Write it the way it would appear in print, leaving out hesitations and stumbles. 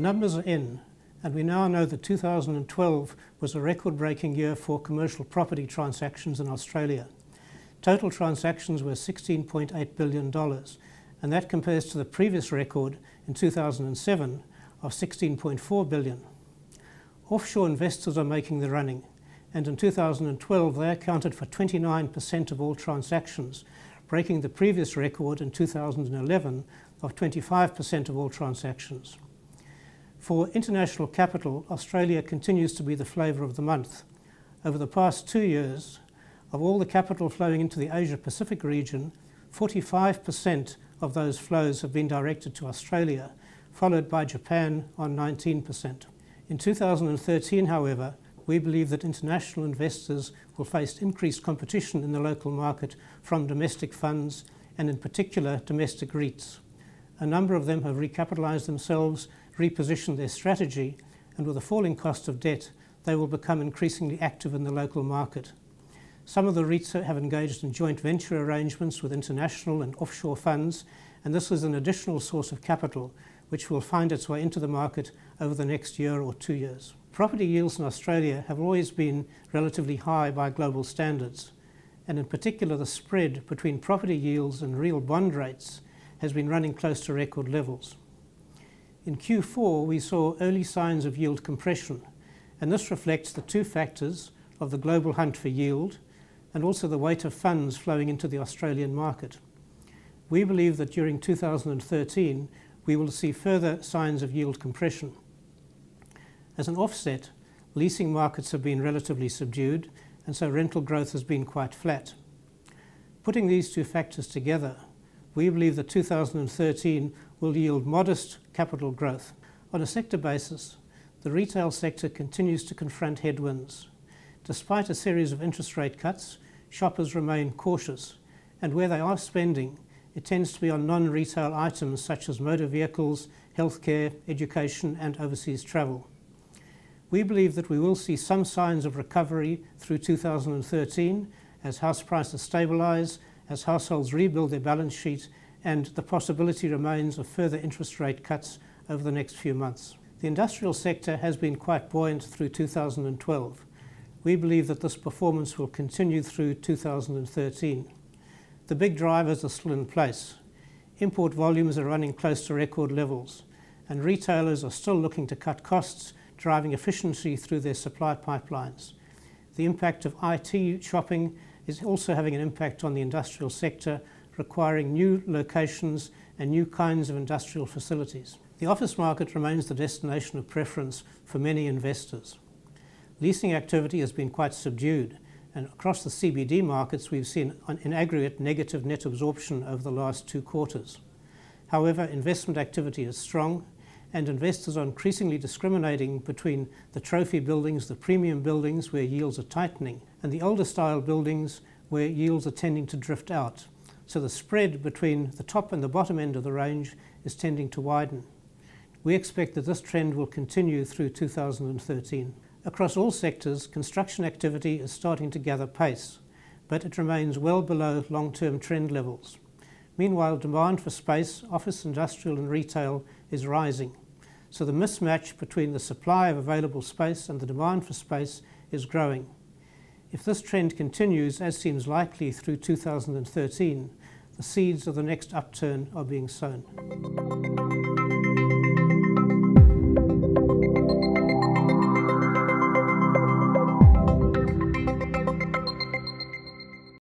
numbers are in, and we now know that 2012 was a record-breaking year for commercial property transactions in Australia. Total transactions were $16.8 billion, and that compares to the previous record in 2007 of $16.4 billion. Offshore investors are making the running, and in 2012 they accounted for 29% of all transactions, breaking the previous record in 2011 of 25% of all transactions. For international capital, Australia continues to be the flavour of the month. Over the past 2 years, of all the capital flowing into the Asia-Pacific region, 45% of those flows have been directed to Australia, followed by Japan on 19%. In 2013, however, we believe that international investors will face increased competition in the local market from domestic funds and in particular domestic REITs. A number of them have recapitalised themselves, repositioned their strategy, and with a falling cost of debt, they will become increasingly active in the local market. Some of the REITs have engaged in joint venture arrangements with international and offshore funds, and this is an additional source of capital which will find its way into the market over the next year or 2 years. Property yields in Australia have always been relatively high by global standards, and in particular the spread between property yields and real bond rates has been running close to record levels. In Q4 we saw early signs of yield compression, and this reflects the two factors of the global hunt for yield and also the weight of funds flowing into the Australian market. We believe that during 2013 we will see further signs of yield compression. As an offset, leasing markets have been relatively subdued, and so rental growth has been quite flat. Putting these two factors together, we believe that 2013 will yield modest capital growth. On a sector basis, the retail sector continues to confront headwinds. Despite a series of interest rate cuts, shoppers remain cautious, and where they are spending, it tends to be on non-retail items such as motor vehicles, healthcare, education and overseas travel. We believe that we will see some signs of recovery through 2013 as house prices stabilise, as households rebuild their balance sheet, and the possibility remains of further interest rate cuts over the next few months. The industrial sector has been quite buoyant through 2012. We believe that this performance will continue through 2013. The big drivers are still in place. Import volumes are running close to record levels, and retailers are still looking to cut costs, driving efficiency through their supply pipelines. The impact of IT shopping is also having an impact on the industrial sector, requiring new locations and new kinds of industrial facilities. The office market remains the destination of preference for many investors. Leasing activity has been quite subdued, and across the CBD markets we've seen in aggregate negative net absorption over the last 2 quarters. However, investment activity is strong, and investors are increasingly discriminating between the trophy buildings, the premium buildings where yields are tightening, and the older style buildings where yields are tending to drift out. So the spread between the top and the bottom end of the range is tending to widen. We expect that this trend will continue through 2013. Across all sectors, construction activity is starting to gather pace, but it remains well below long-term trend levels. Meanwhile, demand for space, office, industrial and retail is rising. So the mismatch between the supply of available space and the demand for space is growing. If this trend continues, as seems likely through 2013, the seeds of the next upturn are being sown.